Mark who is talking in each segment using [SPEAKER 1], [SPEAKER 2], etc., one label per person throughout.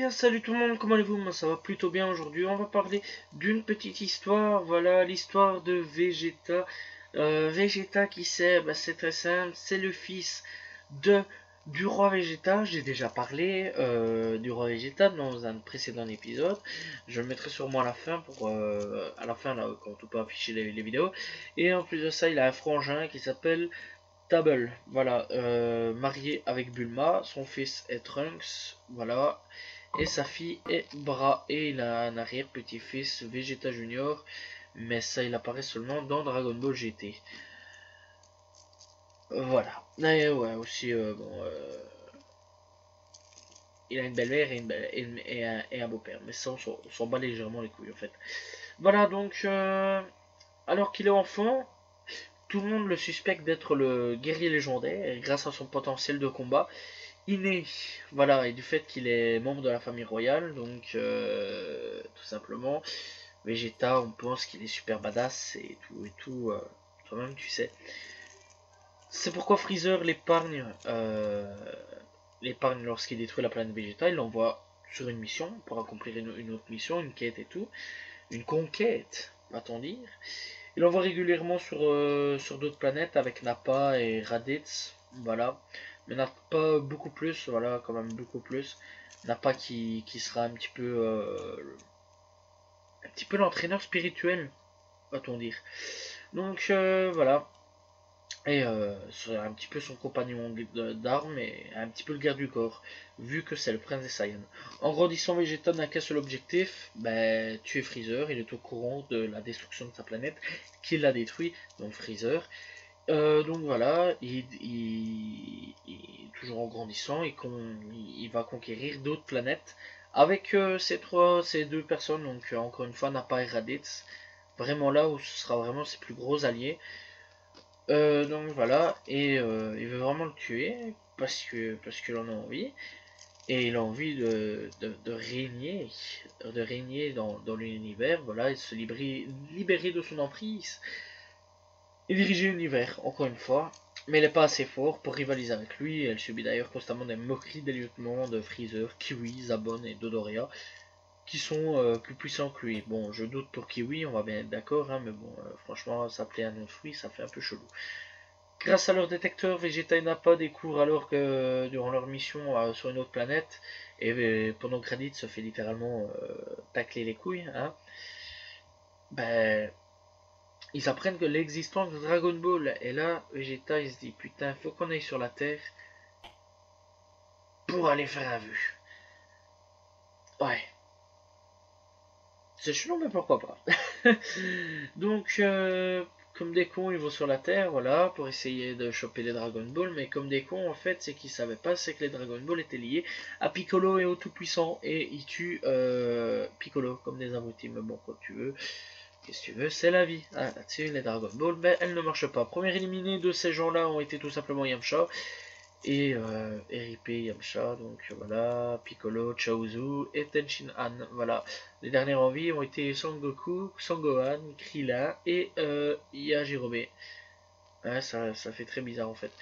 [SPEAKER 1] bien, salut tout le monde, comment allez-vous? Moi ça va plutôt bien aujourd'hui. On va parler d'une petite histoire, voilà, l'histoire de Vegeta. Vegeta qui c'est? C'est très simple, c'est le fils de du roi Vegeta. J'ai déjà parlé du roi Vegeta dans un précédent épisode. Je le mettrai sûrement à la fin pour à la fin là quand on peut afficher les vidéos. Et en plus de ça, il a un frangin qui s'appelle Table, voilà, marié avec Bulma, son fils est Trunks, voilà, et sa fille est Bra, et il a un arrière-petit-fils, Vegeta Junior, mais ça il apparaît seulement dans Dragon Ball GT. Voilà, et ouais, aussi, il a une belle-mère et un beau-père, mais ça on s'en bat légèrement les couilles en fait. Voilà, donc, alors qu'il est enfant, tout le monde le suspecte d'être le guerrier légendaire, grâce à son potentiel de combat inné, voilà, et du fait qu'il est membre de la famille royale, donc tout simplement, Vegeta, on pense qu'il est super badass et tout, toi-même tu sais. C'est pourquoi Freezer l'épargne lorsqu'il détruit la planète Vegeta, il l'envoie sur une mission pour accomplir une autre mission, une quête et tout, une conquête, va-t-on dire. Il l'envoie régulièrement sur d'autres planètes avec Nappa et Raditz, voilà. Mais Nappa beaucoup plus, voilà, quand même beaucoup plus. Nappa qui sera un petit peu l'entraîneur spirituel, va-t-on dire. Donc voilà. Et c'est un petit peu son compagnon d'armes et un petit peu le garde du corps, vu que c'est le prince des Saiyans. En grandissant, Vegeta n'a qu'un seul objectif, tuer Freezer. Il est au courant de la destruction de sa planète, qu'il l'a détruit, donc Freezer. Donc voilà, toujours en grandissant, il va conquérir d'autres planètes avec ces deux personnes, donc encore une fois Nappa et Raditz, vraiment là où ce sera vraiment ses plus gros alliés. Donc voilà, et il veut vraiment le tuer parce qu'il en a envie, et il a envie de régner dans l'univers, voilà, et de se libérer de son emprise et diriger l'univers, encore une fois. Mais elle n'est pas assez fort pour rivaliser avec lui. Elle subit d'ailleurs constamment des moqueries des lieutenants de Freezer, Kiwi, Zabon et Dodoria, qui sont plus puissants que lui. Bon, je doute pour Kiwi, on va bien être d'accord, hein, mais bon, franchement, s'appeler un autre fruit, ça fait un peu chelou. Grâce à leur détecteur, Vegeta et Nappa découvrent alors que durant leur mission sur une autre planète, et pendant que Raditz se fait littéralement tacler les couilles, hein, ben, ils apprennent que l'existence de Dragon Ball. Et là, Vegeta il se dit putain, faut qu'on aille sur la Terre pour aller faire un vue. Ouais. C'est chelou, mais pourquoi pas. Donc, comme des cons, ils vont sur la Terre, voilà, pour essayer de choper les Dragon Ball. Mais comme des cons, en fait, c'est qu'ils savaient pas, c'est que les Dragon Ball étaient liés à Piccolo et au Tout-Puissant. Et ils tuent Piccolo comme des abrutis. Mais bon, quand tu veux, qu'est-ce que tu veux, c'est la vie. Ah, là-dessus, les Dragon Ball, ben, elles ne marchent pas. Premier éliminé de ces gens-là ont été tout simplement Yamcha et RIP Yamcha, donc voilà, Piccolo, Chaozu et Tenshin Han, voilà. Les dernières en vie ont été Son Goku, Son Gohan, Krillin et Yajirobe. Ouais, ça fait très bizarre en fait.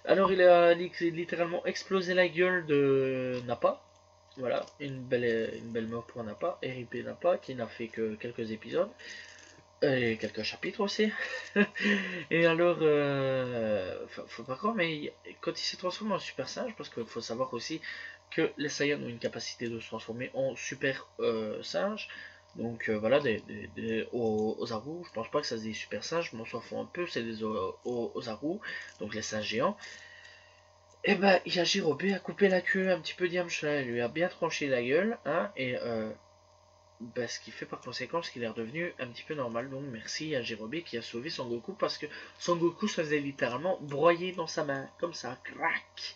[SPEAKER 1] Alors il a littéralement explosé la gueule de Nappa. Voilà, une belle mort pour Nappa, RIP Nappa, qui n'a fait que quelques épisodes. Et quelques chapitres aussi. Et alors, faut pas croire, mais quand il s'est transformé en super singe, parce qu'il faut savoir aussi que les Saiyans ont une capacité de se transformer en super singe. Donc voilà, aux Ozaru, je pense pas que ça se dit super singe, mais on s'en fout un peu, c'est des Ozaru, donc les singes géants. Et ben, Yajirobe a coupé la queue un petit peu d'Yamcha, il lui a bien tranché la gueule, hein, et ce qui fait par conséquent qu'il est redevenu un petit peu normal. Donc merci à Jirobe qui a sauvé Son Goku, parce que Son Goku se faisait littéralement broyer dans sa main, comme ça, crac.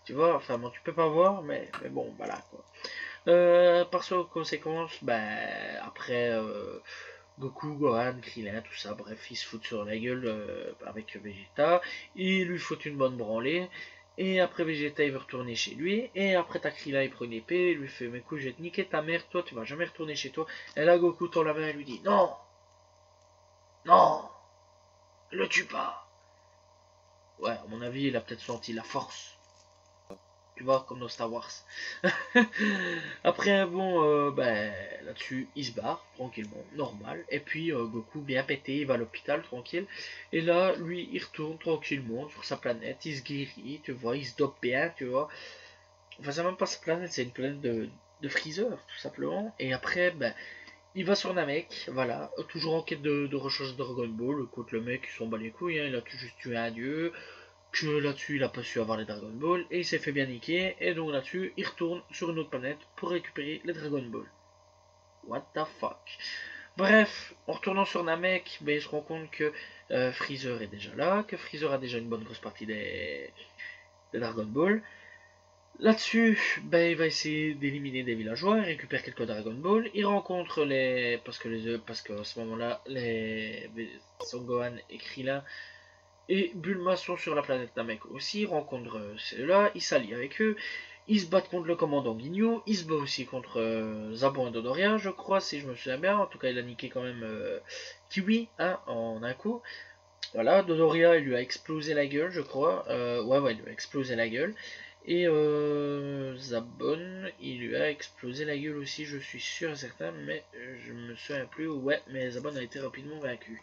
[SPEAKER 1] Tu vois, enfin bon, tu peux pas voir, mais bon, voilà quoi. Par conséquence, après Goku, Gohan, Krillin, tout ça, bref, ils se foutent sur la gueule avec Vegeta, ils lui foutent une bonne branlée. Et après Vegeta il veut retourner chez lui. Et après Krillin il prend une épée. Il lui fait mais écoute, je vais te niquer ta mère. Toi tu vas jamais retourner chez toi. Et là Goku tend la main et lui dit non. Non. Le tue pas. Ouais, à mon avis il a peut-être senti la force. tu vois, comme dans Star Wars. Après, bon, ben, là-dessus, il se barre, tranquillement, normal. Et puis, Goku, bien pété, il va à l'hôpital, tranquille. Et là, lui, il retourne tranquillement sur sa planète, il se guérit, tu vois, il se dope bien, tu vois. Enfin, c'est même pas sa planète, c'est une planète de Freezer, tout simplement. Et après, ben, il va sur Namek, voilà, toujours en quête de recherche de Dragon Ball. Écoute, le mec, il s'en bat les couilles, hein, il a juste tué un dieu, que là-dessus, il a pas su avoir les Dragon Ball, et il s'est fait bien niquer, et donc là-dessus, il retourne sur une autre planète pour récupérer les Dragon Ball. What the fuck. Bref, en retournant sur Namek, ben, il se rend compte que Freezer est déjà là, que Freezer a déjà une bonne grosse partie des Dragon Ball. Là-dessus, ben, il va essayer d'éliminer des villageois, il récupère quelques Dragon Ball, il rencontre les... Parce qu'à ce moment-là, les Son Gohan et Krillin et Bulma sont sur la planète Namek aussi, il rencontre ceux-là, il s'allie avec eux, ils se battent contre le commandant Ginyu, il se bat aussi contre Zabo et Dodoria, je crois, si je me souviens bien, en tout cas il a niqué quand même Kiwi, hein, en un coup. Voilà, Dodoria, il lui a explosé la gueule, je crois, ouais, il lui a explosé la gueule. Et Zabon, il lui a explosé la gueule aussi, je suis sûr et certain, mais je me souviens plus. Ouais, mais Zabon a été rapidement vaincu.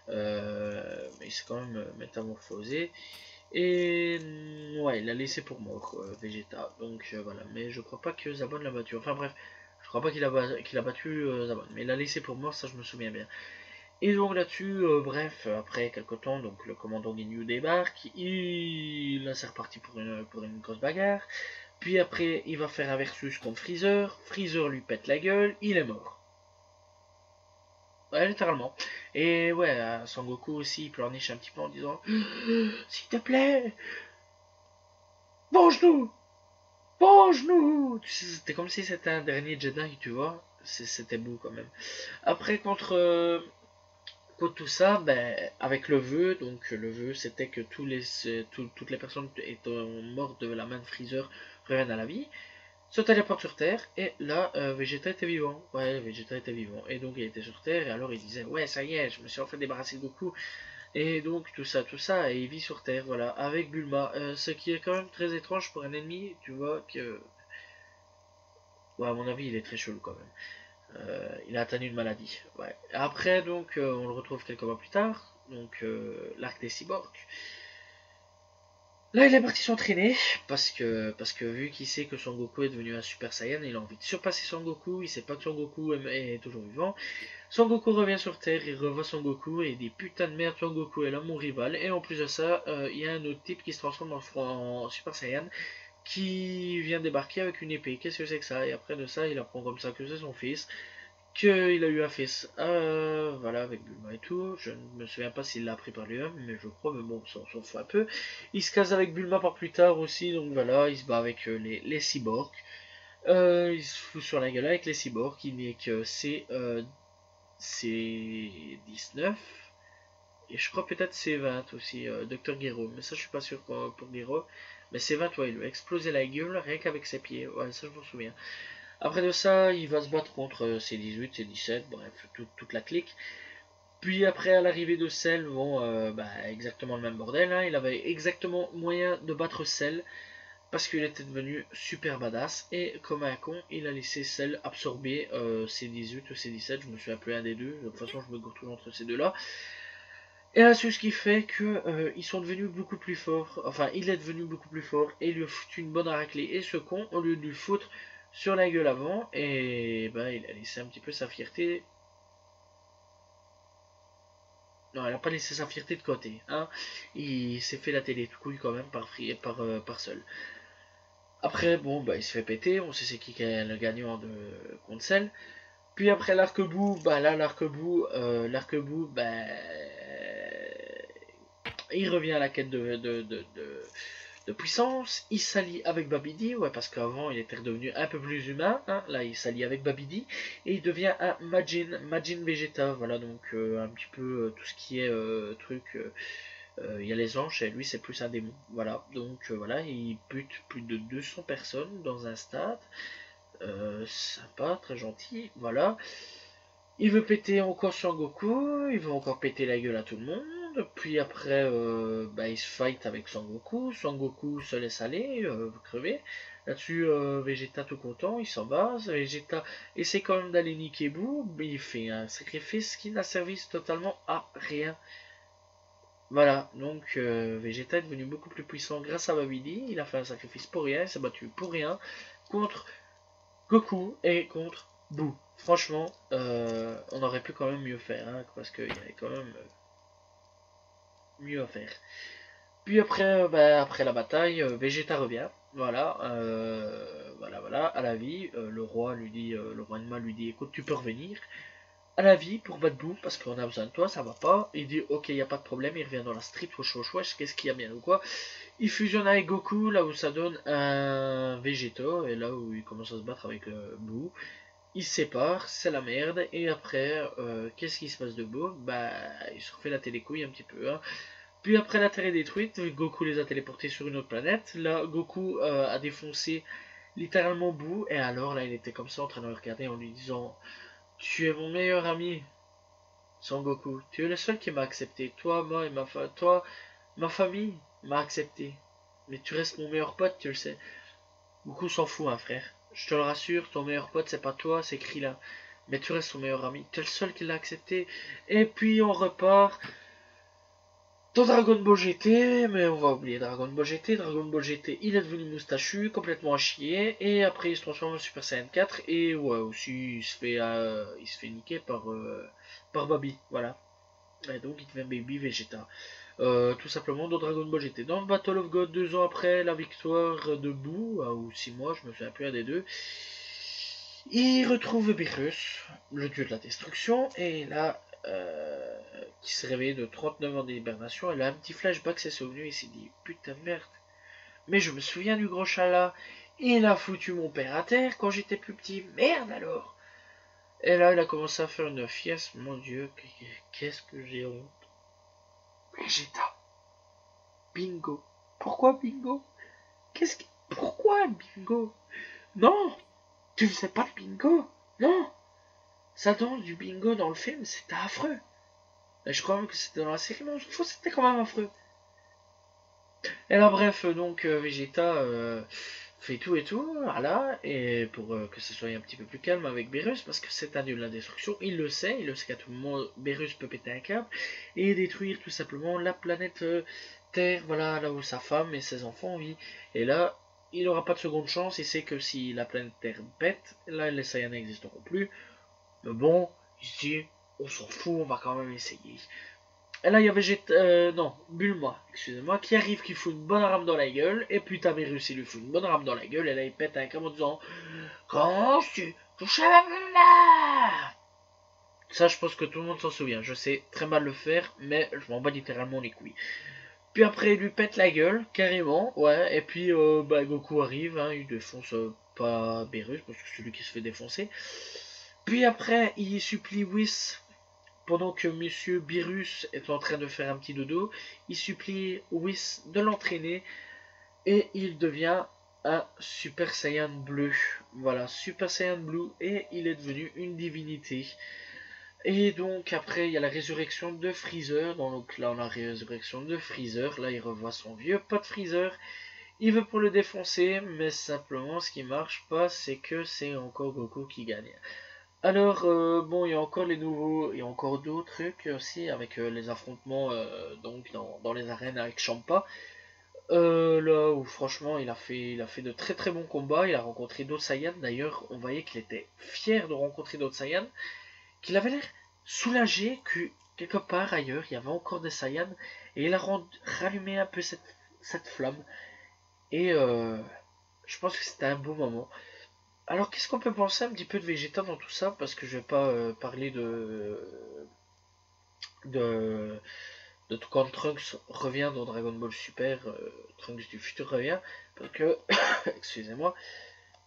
[SPEAKER 1] Mais il s'est quand même métamorphosé. Et ouais, il l'a laissé pour mort, Vegeta. Donc voilà, mais je crois pas que Zabon l'a battu. Enfin bref, je crois pas qu'il a battu Zabon, mais il l'a laissé pour mort, ça je me souviens bien. Et donc là-dessus, bref, après quelques temps, donc le commandant Ginyu débarque, là c'est reparti pour une grosse bagarre, puis après il va faire un versus contre Freezer, Freezer lui pète la gueule, il est mort. Ouais, littéralement. Et ouais, Sangoku aussi, il pleurniche un petit peu en disant s'il te plaît, venge-nous, venge-nous. C'était comme si c'était un dernier Jedi, tu vois, c'était beau quand même. Après, contre tout ça, ben, avec le vœu, donc le vœu c'était que toutes les personnes étant mortes de la main de Freezer reviennent à la vie, se téléportent sur Terre, et là, Vegeta était vivant. Ouais, Vegeta était vivant. Et donc il était sur Terre, et alors il disait, ouais, ça y est, je me suis enfin débarrassé de Goku. Et donc tout ça, et il vit sur Terre, voilà, avec Bulma. Ce qui est quand même très étrange pour un ennemi, tu vois, que... Ouais, à mon avis, il est très chelou quand même. Il a atteint une maladie. Ouais. Après, donc, on le retrouve quelques mois plus tard. Donc, l'arc des cyborgs. Là, il est parti s'entraîner parce que vu qu'il sait que Son Goku est devenu un Super Saiyan, il a envie de surpasser Son Goku. Il sait pas que Son Goku est toujours vivant. Son Goku revient sur Terre, il revoit Son Goku et il dit putain de merde, Son Goku est là mon rival. Et en plus de ça, il y a un autre type qui se transforme en Super Saiyan qui vient débarquer avec une épée. Qu'est-ce que c'est que ça? Et après de ça, il apprend comme ça que c'est son fils, qu'il a eu un fils, voilà, avec Bulma et tout. Je ne me souviens pas s'il l'a appris par lui-même, mais je crois, mais bon, ça on s'en fout un peu. Il se case avec Bulma par plus tard aussi, donc voilà, il se bat avec les cyborgs. Il se fout sur la gueule avec les cyborgs, il n'est que c'est 19. Et je crois peut-être c'est 20 aussi, Dr Gero, mais ça je suis pas sûr pour Gero. Mais c'est 20, ouais, il lui a explosé la gueule rien qu'avec ses pieds, ouais, ça je m'en souviens. Après de ça, il va se battre contre C18, C17, bref, toute la clique. Puis après, à l'arrivée de Cell, bon, bah, exactement le même bordel, hein, il avait exactement moyen de battre Cell, parce qu'il était devenu super badass, et comme un con, il a laissé Cell absorber C18 ou C17, je me souviens plus un des deux, de toute façon je me retrouve entre ces deux-là. Et là, c'est ce qui fait que ils sont devenus beaucoup plus forts, enfin, il est devenu beaucoup plus fort, et il lui a foutu une bonne raclée, et ce con, au lieu de lui foutre sur la gueule avant, et ben il a laissé un petit peu sa fierté. Non, il a pas laissé sa fierté de côté, hein. Il s'est fait la télé de couille quand même par seul. Après, bon, bah il se fait péter, on sait c'est qui est le gagnant de contre Cell. Puis après l'arc-bout, bah là l'arc-bout, bah il revient à la quête de puissance, il s'allie avec Babidi, ouais, parce qu'avant il était redevenu un peu plus humain, hein, là il s'allie avec Babidi, et il devient un Majin Vegeta, voilà, donc un petit peu tout ce qui est il y a les anges, et lui c'est plus un démon, voilà, donc voilà, il bute plus de 200 personnes dans un stade, sympa, très gentil, voilà. Il veut péter encore Sangoku, il veut encore péter la gueule à tout le monde, puis après bah, il se fight avec Sangoku, Sangoku se laisse aller, crever, Là-dessus, Vegeta tout content, il s'en va. Vegeta essaie quand même d'aller niquer Boo, mais il fait un sacrifice qui n'a servi totalement à rien. Voilà, donc Vegeta est devenu beaucoup plus puissant grâce à Babidi. Il a fait un sacrifice pour rien, il s'est battu pour rien contre Goku et contre Boo. Franchement, on aurait pu quand même mieux faire, hein, parce qu'il y avait quand même mieux à faire. Puis après, après la bataille, Vegeta revient. Voilà, voilà, à la vie. Le roi lui dit, le roi Enma lui dit, écoute, tu peux revenir à la vie pour battre Boo parce qu'on a besoin de toi, ça va pas. Il dit, ok, y a pas de problème. Il revient dans la street, wesh, qu'est-ce qu'il y a bien ou quoi. Il fusionne avec Goku, là où ça donne un Vegeta, et là où il commence à se battre avec Boo. Ils se séparent, c'est la merde, et après, qu'est-ce qui se passe de Boo? Bah, il se refait la télécouille un petit peu, hein. Puis après la Terre est détruite, Goku les a téléportés sur une autre planète. Là, Goku a défoncé littéralement Boo. Et alors là, il était comme ça en train de le regarder en lui disant: tu es mon meilleur ami, Son Goku. Tu es le seul qui m'a accepté. Toi, moi et ma famille m'a accepté. Mais tu restes mon meilleur pote, tu le sais. Goku s'en fout, hein, frère. Je te le rassure, ton meilleur pote, c'est pas toi, c'est Krillin. Mais tu restes son meilleur ami. Tu es le seul qui l'a accepté. Et puis on repart dans Dragon Ball GT, mais on va oublier Dragon Ball GT. Dragon Ball GT, il est devenu moustachu, complètement à chier, et après il se transforme en Super Saiyan 4, et ouais, aussi il se fait niquer par Baby, voilà. Et donc il devient Baby Vegeta. Tout simplement dans Dragon Ball GT. Dans le Battle of God, 2 ans après la victoire de Boo, ou 6 mois, je me souviens plus un des deux, il retrouve Beerus, le dieu de la destruction, et là, qui s'est réveillé de 39 ans d'hibernation, elle a un petit flashback, c'est souvenu, il s'est dit, putain merde, mais je me souviens du gros chat là, il a foutu mon père à terre quand j'étais plus petit, merde alors. Et là, il a commencé à faire une fiesse, mon dieu, qu'est-ce que j'ai honte. Vegeta, bingo. Pourquoi bingo? Pourquoi bingo? Non, tu ne sais pas le bingo? Non, ça danse du bingo dans le film, c'était affreux. Et je crois même que c'était dans la série, mais je trouve que c'était quand même affreux. Et là, bref, donc Vegeta fait tout et tout, voilà, et pour que ce soit un petit peu plus calme avec Beerus, parce que c'est un dieu de la destruction, il le sait qu'à tout moment, Beerus peut péter un câble et détruire tout simplement la planète Terre, voilà, là où sa femme et ses enfants vivent. Et là, il n'aura pas de seconde chance, il sait que si la planète Terre pète, là, les Saiyans n'existeront plus. Mais bon, ici, on s'en fout, on va quand même essayer. Et là, il y avait non, Bulma, excusez-moi, qui arrive, qui fout une bonne rame dans la gueule, et puis Taberus, il lui fout une bonne rame dans la gueule, et là, il pète un câble en disant: quand tu touches à la Bulma. Ça, je pense que tout le monde s'en souvient. Je sais très mal le faire, mais je m'en bats littéralement les couilles. Puis après, il lui pète la gueule, carrément, ouais, et puis Goku arrive, hein, il défonce pas Beerus, parce que c'est celui qui se fait défoncer. Puis après, il supplie Whis. Pendant que Monsieur Beerus est en train de faire un petit dodo, il supplie Whis de l'entraîner et il devient un Super Saiyan bleu. Voilà, Super Saiyan bleu, et il est devenu une divinité. Et donc après il y a la résurrection de Freezer. Donc là on a la résurrection de Freezer. Là il revoit son vieux pote Freezer. Il veut pour le défoncer, mais simplement ce qui marche pas, c'est que c'est encore Goku qui gagne. Alors, bon, il y a encore les nouveaux, il y a encore d'autres trucs aussi avec les affrontements donc dans les arènes avec Champa. Là où franchement il a fait de très très bons combats, il a rencontré d'autres Saiyans. D'ailleurs, on voyait qu'il était fier de rencontrer d'autres Saiyans, qu'il avait l'air soulagé que quelque part ailleurs il y avait encore des Saiyans, et il a rallumé un peu cette flamme. Et je pense que c'était un beau moment. Alors, qu'est-ce qu'on peut penser un petit peu de Vegeta dans tout ça? Parce que je vais pas parler de, quand Trunks revient dans Dragon Ball Super, Trunks du futur revient, parce que, excusez-moi,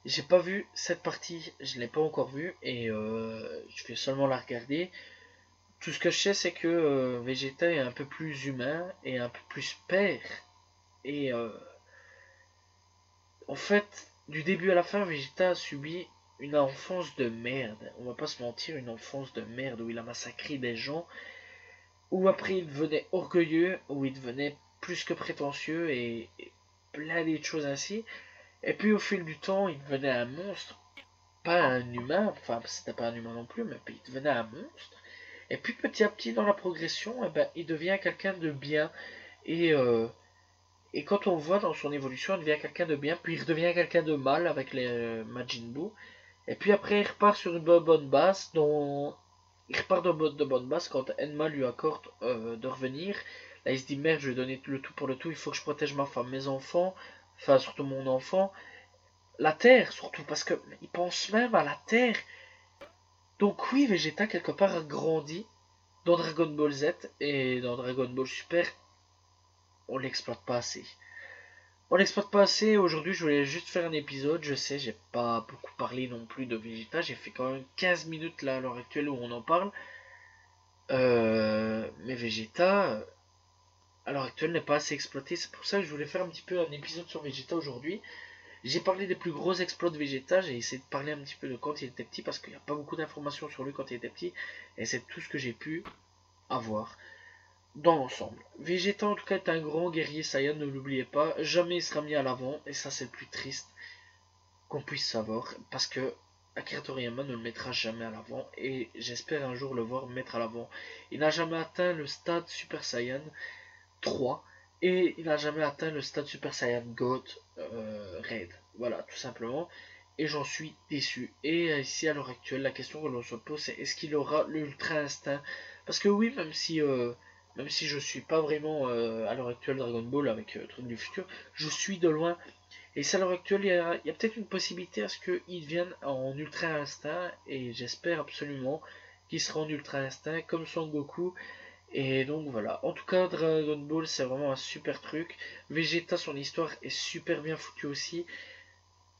[SPEAKER 1] j'ai pas vu cette partie, je l'ai pas encore vue, et je vais seulement la regarder. Tout ce que je sais, c'est que Vegeta est un peu plus humain et un peu plus père, et en fait, du début à la fin, Vegeta a subi une enfance de merde. On va pas se mentir, une enfance de merde où il a massacré des gens, où après il devenait orgueilleux, où il devenait plus que prétentieux, et plein d'autres choses ainsi. Et puis au fil du temps, il devenait un monstre, pas un humain, enfin c'était pas un humain non plus, mais il devenait un monstre. Et puis petit à petit dans la progression, eh ben, il devient quelqu'un de bien. Et, euh, et quand on voit dans son évolution, il devient quelqu'un de bien, puis il redevient quelqu'un de mal avec les Majin Buu. Et puis après, il repart sur une bonne base, dont il repart de bonne base quand Enma lui accorde de revenir. Là, il se dit merde, je vais donner le tout pour le tout, il faut que je protège ma femme, mes enfants, enfin surtout mon enfant, la Terre surtout, parce que il pense même à la Terre. Donc oui, Vegeta quelque part a grandi dans Dragon Ball Z et dans Dragon Ball Super, on l'exploite pas assez. On l'exploite pas assez. Aujourd'hui, je voulais juste faire un épisode. Je sais, j'ai pas beaucoup parlé non plus de Vegeta. J'ai fait quand même 15 minutes là à l'heure actuelle où on en parle. Mais Vegeta, à l'heure actuelle, n'est pas assez exploité. C'est pour ça que je voulais faire un petit peu un épisode sur Vegeta aujourd'hui. J'ai parlé des plus gros exploits de Vegeta. J'ai essayé de parler un petit peu de quand il était petit parce qu'il n'y a pas beaucoup d'informations sur lui quand il était petit. Et c'est tout ce que j'ai pu avoir dans l'ensemble. Vegeta en tout cas est un grand guerrier Saiyan, ne l'oubliez pas. Jamais il sera mis à l'avant. Et ça c'est le plus triste qu'on puisse savoir. Parce que Akira Toriyama ne le mettra jamais à l'avant. Et j'espère un jour le voir mettre à l'avant. Il n'a jamais atteint le stade Super Saiyan 3. Et il n'a jamais atteint le stade Super Saiyan God Raid. Voilà, tout simplement. Et j'en suis déçu. Et ici, à l'heure actuelle, la question que l'on se pose, c'est est-ce qu'il aura l'ultra instinct? Parce que oui, même si je suis pas vraiment à l'heure actuelle Dragon Ball avec Truc du futur, je suis de loin. Et c'est à l'heure actuelle, il y a peut-être une possibilité à ce qu'il vienne en ultra instinct. Et j'espère absolument qu'il sera en ultra instinct comme Son Goku. Et donc voilà, en tout cas Dragon Ball c'est vraiment un super truc. Vegeta, son histoire est super bien foutue aussi.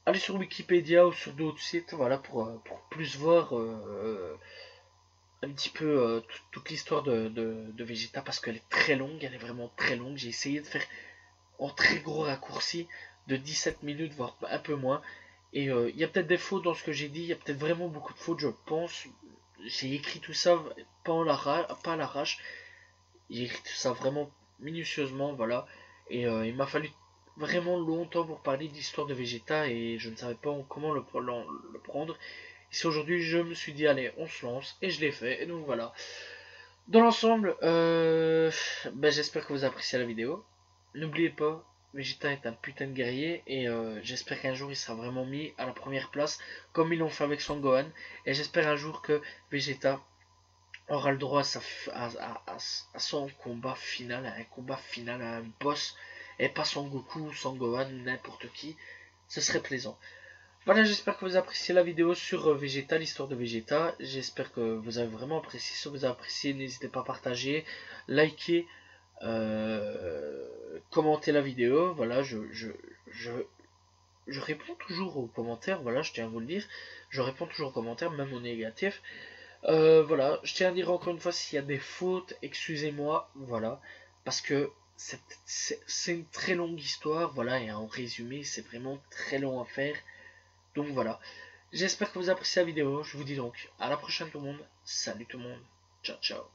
[SPEAKER 1] Allez sur Wikipédia ou sur d'autres sites, voilà, pour plus voir un petit peu toute l'histoire de Vegeta parce qu'elle est très longue, elle est vraiment très longue. J'ai essayé de faire en très gros raccourci de 17 minutes, voire un peu moins. Et il y a peut-être des fautes dans ce que j'ai dit, il y a peut-être vraiment beaucoup de fautes, je pense. J'ai écrit tout ça pas à l'arrache. J'ai écrit tout ça vraiment minutieusement, voilà. Et il m'a fallu vraiment longtemps pour parler de l'histoire de Vegeta et je ne savais pas comment le prendre. Ici aujourd'hui, je me suis dit, allez, on se lance et je l'ai fait. Et donc voilà. Dans l'ensemble, ben, j'espère que vous appréciez la vidéo. N'oubliez pas, Vegeta est un putain de guerrier et j'espère qu'un jour il sera vraiment mis à la première place comme ils l'ont fait avec Son Gohan. Et j'espère un jour que Vegeta aura le droit à son combat final, à un combat final, à un boss, et pas Son Goku, Son Gohan, n'importe qui. Ce serait plaisant. Voilà, j'espère que vous appréciez la vidéo sur Vegeta, l'histoire de Vegeta. J'espère que vous avez vraiment apprécié. Si vous avez apprécié, n'hésitez pas à partager, liker, commenter la vidéo. Voilà, je réponds toujours aux commentaires. Voilà, je tiens à vous le dire. Je réponds toujours aux commentaires, même aux négatifs. Voilà, je tiens à dire encore une fois s'il y a des fautes, excusez-moi, voilà, parce que c'est une très longue histoire, voilà, et en résumé, c'est vraiment très long à faire, donc voilà. J'espère que vous appréciez la vidéo, je vous dis donc à la prochaine tout le monde, salut tout le monde, ciao ciao.